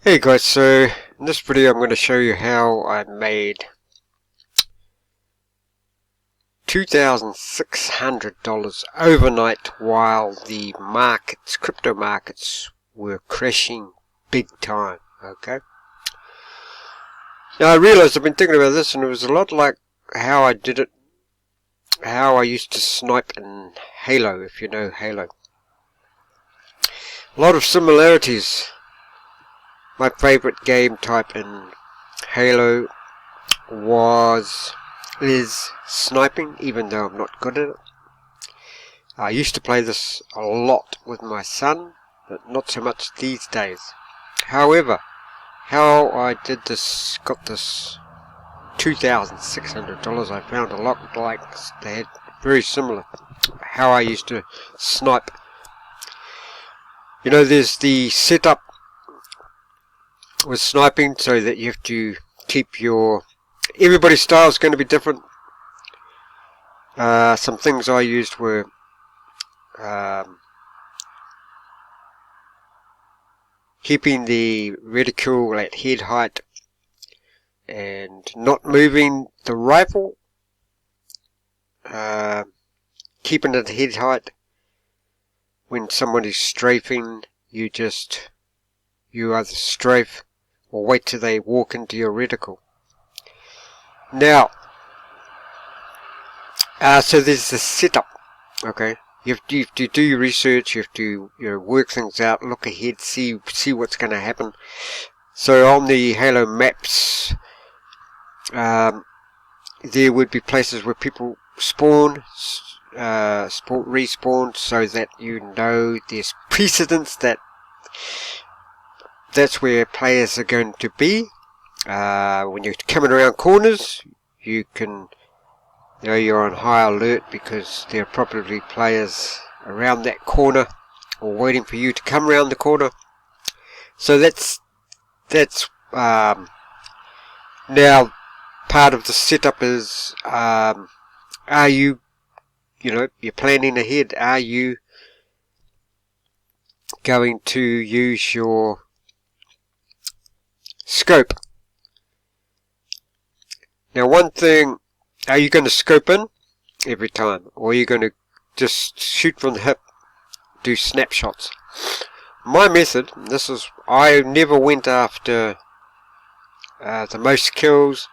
Hey guys, so in this video I'm going to show you how I made $2,600 overnight while the markets, crypto markets, were crashing big time. Okay. Now I realized I've been thinking about this, and it was a lot like how I did it, how I used to snipe in Halo, if you know Halo. A lot of similarities. My favorite game type in Halo is sniping, even though I'm not good at it. I used to play this a lot with my son, but not so much these days. However, how I did this, got this $2,600, I found a lot like they had very similar how I used to snipe. You know, there's the setup with sniping, so that you have to keep your, everybody's style is going to be different. Some things I used were keeping the reticle at head height and not moving the rifle, keeping it at head height. When somebody's strafing, you either strafe or wait till they walk into your reticle. Now, so there's the setup. Okay, you have to do your research. You have to work things out, look ahead, see what's going to happen. So on the Halo maps, there would be places where people respawn, so that you know there's precedence that's where players are going to be. When you're coming around corners, you can, you're on high alert because there are probably players around that corner or waiting for you to come around the corner. So that's now part of the setup is, are you, you're planning ahead. Are you going to use your scope? Now, one thing, are you going to scope in every time, or are you going to just shoot from the hip, do snapshots? My method, I never went after the most kills.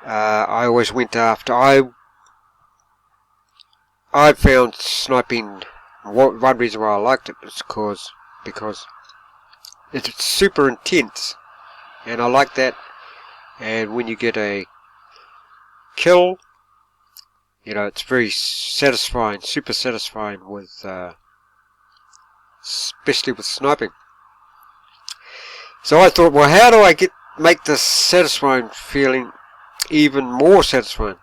I always went after, I found sniping, one reason why I liked it is because it's super intense, and I like that. And when you get a kill, it's very satisfying, super satisfying with, especially with sniping. So I thought, well, how do I make this satisfying feeling even more satisfying?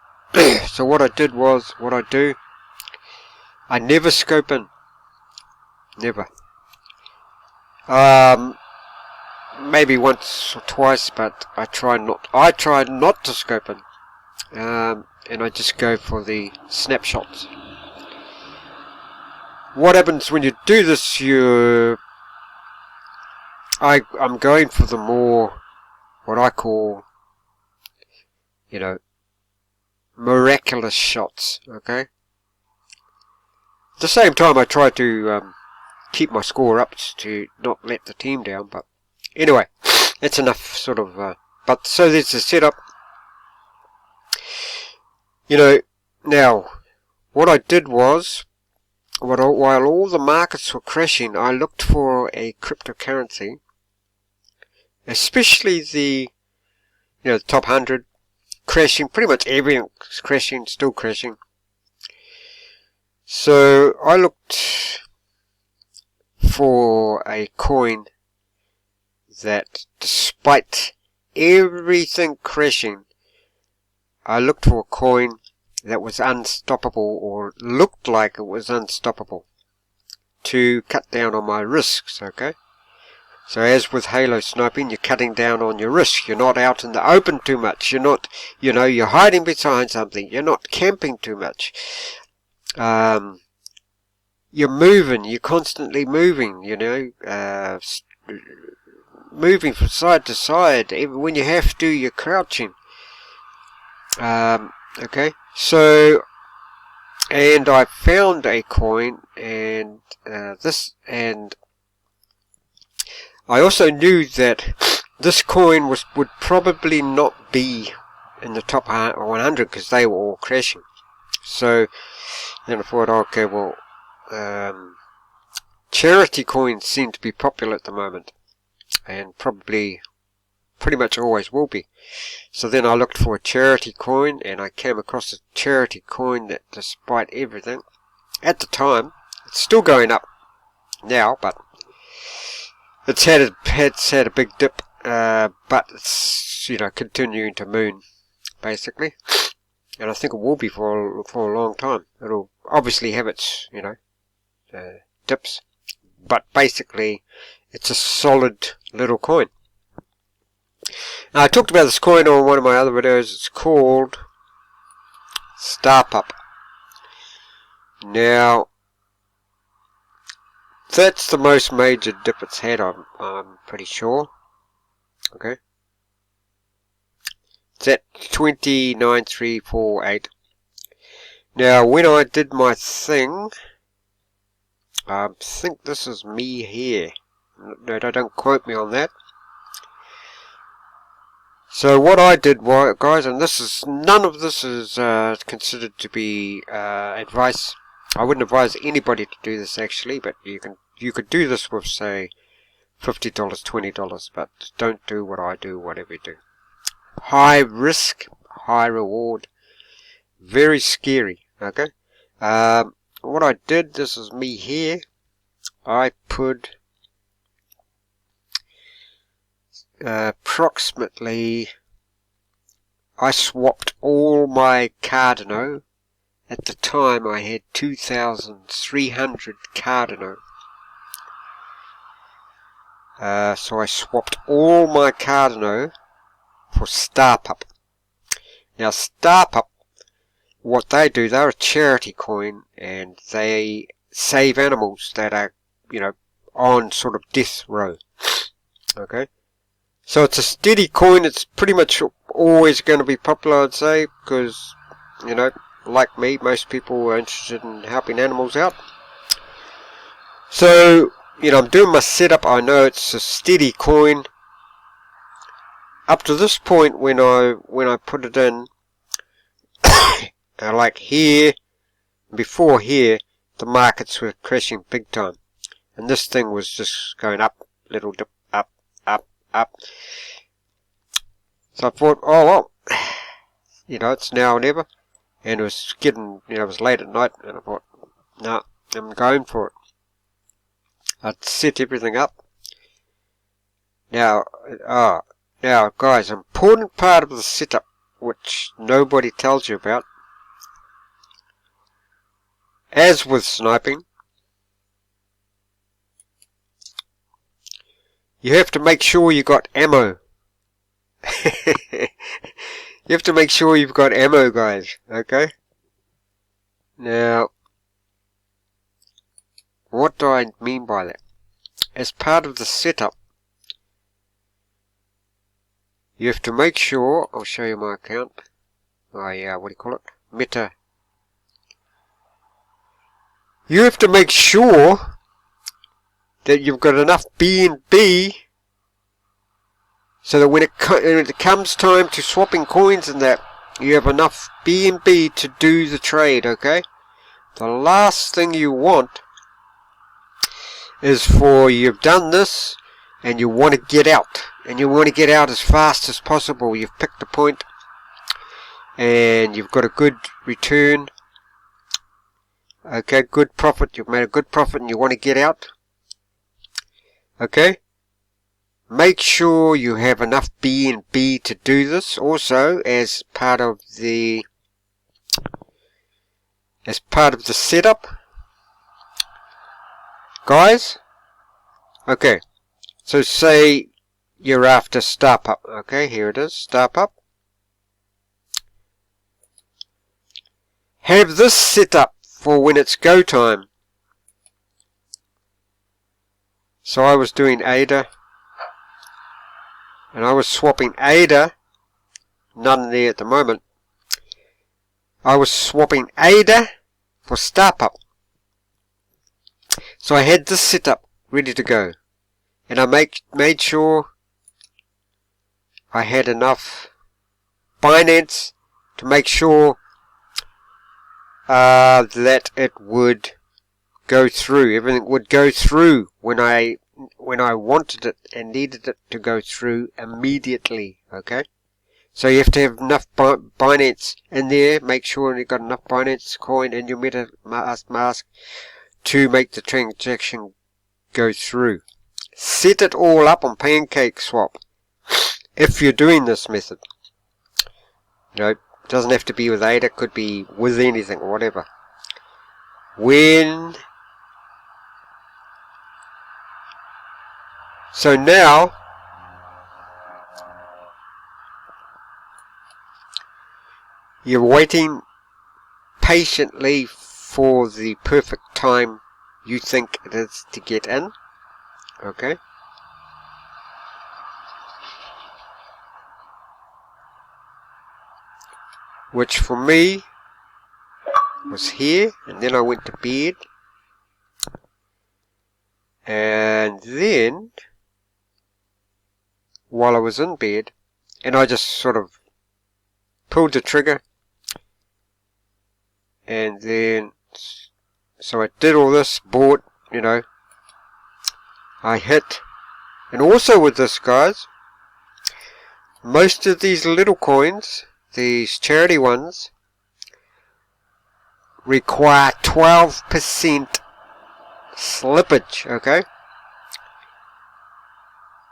So what I do, I never scope in. Never. Maybe once or twice, but I try not to scope in. And I just go for the snapshots. What happens when you do this? I'm going for the more, what I call, miraculous shots. Okay. At the same time, I try to keep my score up to not let the team down. But anyway, that's enough sort of. But so there's the setup. Now what I did was, while all the markets were crashing, I looked for a cryptocurrency, especially the top 100 crashing. Pretty much everything's crashing, still crashing. So I looked for a coin that, despite everything crashing, I looked for a coin that was unstoppable, or looked like it was unstoppable, to cut down on my risks. Okay, so as with Halo sniping, you're cutting down on your risk. You're not out in the open too much. You're not, you're hiding behind something. You're not camping too much. You're moving. You're constantly moving. moving from side to side. Even when you have to, you're crouching. Okay, so, and I found a coin, and and I also knew that this coin would probably not be in the top 100 because they were all crashing. So then I thought, okay, well, charity coins seem to be popular at the moment, and probably pretty much always will be. So then I looked for a charity coin, and I came across a charity coin that, despite everything, at the time, it's still going up now, but it's had a big dip, but it's, you know, continuing to moon, basically. And I think it will be for a long time. It'll obviously have its, you know, dips, but basically it's a solid little coin. Now, I talked about this coin on one of my other videos. It's called StarPup. Now, that's the most major dip it's had, I'm pretty sure. Okay. It's at 20.9348. Now, when I did my thing, I think this is me here. No, don't quote me on that. So what I did, guys, and none of this is considered to be advice. I wouldn't advise anybody to do this actually, but you could do this with, say, $50, $20, but don't do what I do, whatever you do. High risk, high reward, very scary. Okay. What I did, this is me here. I put approximately, I swapped all my Cardano. At the time I had 2,300 Cardano. So I swapped all my Cardano for StarPup. Now StarPup, what they do, they're a charity coin, and they save animals that are, you know, on sort of death row. Okay. So it's a steady coin. It's pretty much always going to be popular, I'd say, because, you know, like me, most people are interested in helping animals out. So, you know, I'm doing my setup. I know it's a steady coin. Up to this point, when I put it in, like here, before here, the markets were crashing big time, and this thing was just going up, little dip, up, up, up. So I thought, oh well, you know, it's now or never. And it was getting, you know, it was late at night, and I thought, no, I'm going for it. I'd set everything up. Now, now guys, important part of the setup, which nobody tells you about, as with sniping, you have to make sure you got ammo. You have to make sure you've got ammo, guys, okay? Now, what do I mean by that? As part of the setup, you have to make sure, I'll show you my account, what do you call it? Meta. You have to make sure that you've got enough BNB so that when it comes time to swapping coins and that, you have enough BNB to do the trade, okay? The last thing you want is for you've done this and you want to get out. And you want to get out as fast as possible. You've picked a point and you've got a good return. Okay, good profit. You've made a good profit and you want to get out. Okay? Make sure you have enough BNB to do this. Also, as part of the setup, guys. Okay, so say you're after StarPup. Okay, here it is, StarPup. Have this set up for when it's go time. So I was doing ADA. and I was swapping ADA, none there at the moment. I was swapping ADA for Startup. So I had this set up ready to go, and I made sure I had enough Binance to make sure that it would go through. Everything would go through when I wanted it and needed it to go through immediately. Okay, so you have to have enough Binance in there. Make sure you've got enough Binance coin in your MetaMask to make the transaction go through. Set it all up on PancakeSwap if you're doing this method. You know, it doesn't have to be with ADA, it could be with anything or whatever. So now you're waiting patiently for the perfect time you think it is to get in. Okay. Which for me was here, and then I went to bed, and then while I was in bed, and I just sort of pulled the trigger, and then so I did all this, bought, you know, I hit. And also with this, guys, most of these little coins, these charity ones, require 12% slippage. Okay,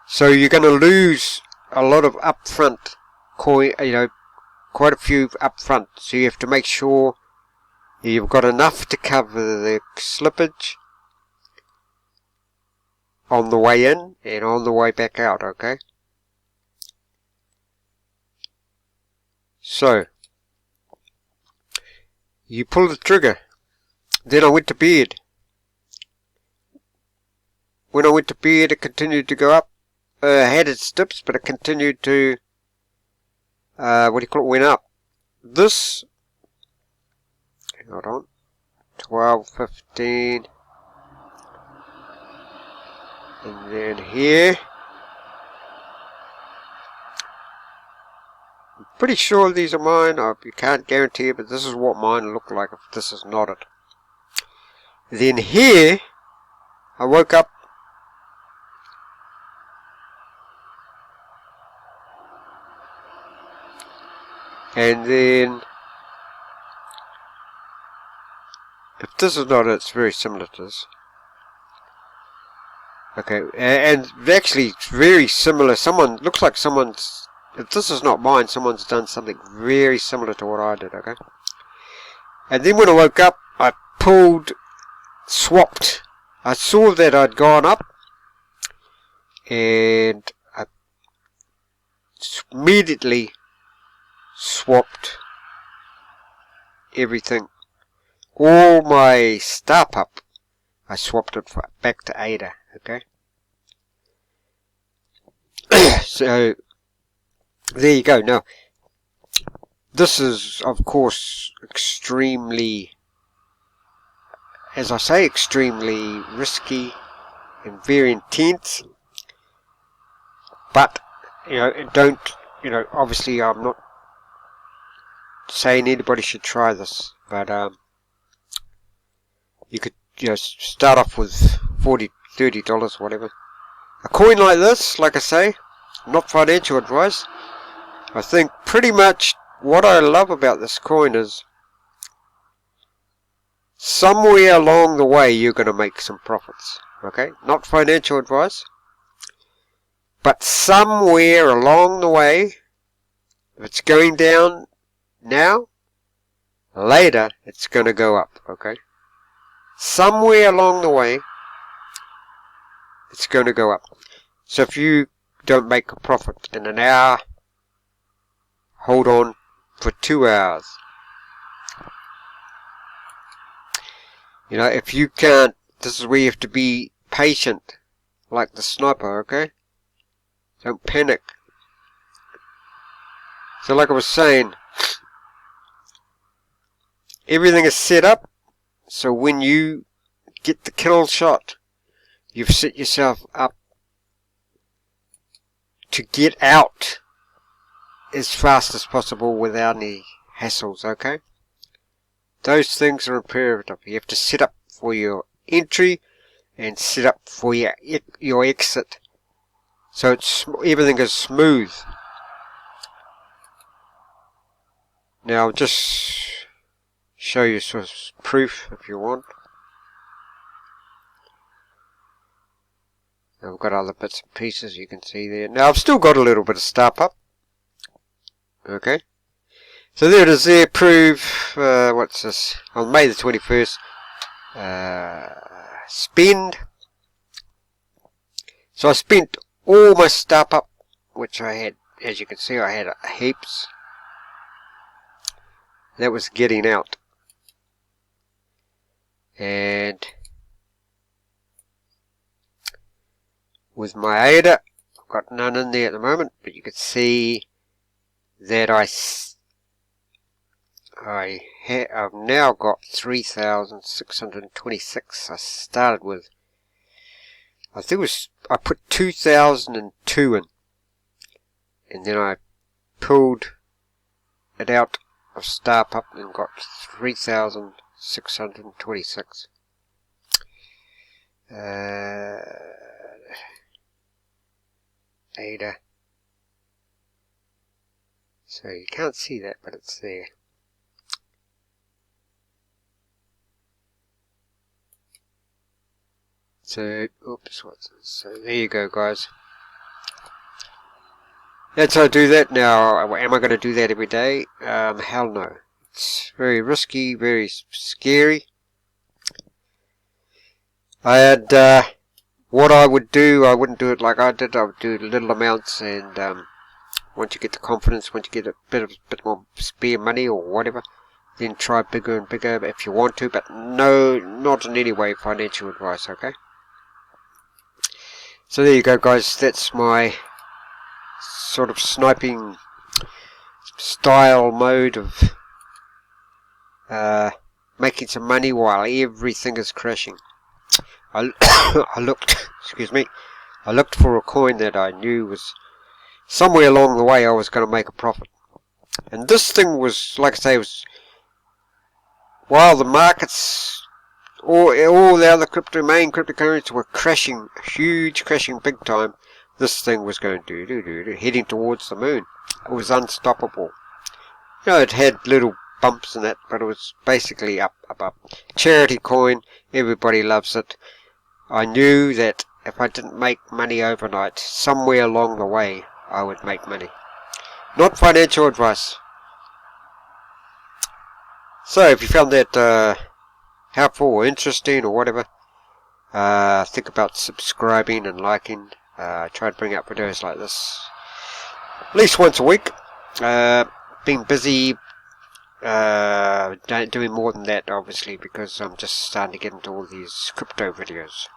so you're going to lose a lot of upfront coin, you know, quite a few upfront, so you have to make sure you've got enough to cover the slippage on the way in and on the way back out. Okay, so you pull the trigger. Then I went to bed. When I went to bed, it continued to go up. Had its dips, but it continued to went up. This, hold on, 12, 15, and then here. I'm pretty sure these are mine. You can't guarantee it, but this is what mine look like if this is not it. Then here, I woke up. And then, if this is not it, it's very similar to this. Okay, and actually it's very similar. Looks like someone's, if this is not mine, someone's done something very similar to what I did, okay? And then when I woke up, I swapped. I saw that I'd gone up, and I immediately swapped everything. All my startup, I swapped it back to ADA, okay? So, there you go. Now, this is, of course, extremely, as I say, extremely risky and very intense. But, you know, obviously I'm not saying anybody should try this, but you could, you know, start off with $40, $30, whatever. A coin like this, like I say, not financial advice. I think pretty much what I love about this coin is somewhere along the way you're going to make some profits. Okay, not financial advice, but somewhere along the way, if it's going down now, later it's going to go up. Okay, somewhere along the way it's going to go up. So if you don't make a profit in an hour, hold on for 2 hours. You know, if you can't, this is where you have to be patient, like the sniper, okay? Don't panic. So like I was saying, everything is set up so when you get the kill shot, you've set yourself up to get out as fast as possible without any hassles, okay? Those things are imperative. You have to set up for your entry and set up for your exit, so everything is smooth. Now I'll just show you sort of proof if you want. I've got other bits and pieces you can see there. Now I've still got a little bit of start up. Okay. So there it is there, proof, what's this, on May the 21st, spend. So I spent all my start up, which I had, as you can see, I had heaps. That was getting out. And with my ADA, I've got none in there at the moment, but you can see that I've now got 3,626. I started with, I think it was, I put 2002 in, and then I pulled it out of Startup and got 3,626. ADA. So you can't see that, but it's there. So, oops, what's this? So there you go, guys. That's how I do that. Now, am I going to do that every day? Hell no. It's very risky, very scary. I had, what I would do, I wouldn't do it like I did. I would do little amounts, and once you get the confidence, once you get a bit more spare money or whatever, then try bigger and bigger if you want to, but no, not in any way financial advice, okay? So there you go, guys. That's my sort of sniping style mode of making some money while everything is crashing. I looked, excuse me, I looked for a coin that I knew was somewhere along the way I was going to make a profit. And this thing was, like I say, was, while the markets, all the other main cryptocurrencies were crashing, huge crashing big time, this thing was going heading towards the moon. It was unstoppable. You know, it had little bumps in it, but it was basically up. Charity coin, everybody loves it. I knew that if I didn't make money overnight, somewhere along the way, I would make money. Not financial advice. So, if you found that helpful or interesting or whatever, think about subscribing and liking. I try to bring out videos like this at least once a week. Been busy doing more than that, obviously, because I'm just starting to get into all these crypto videos.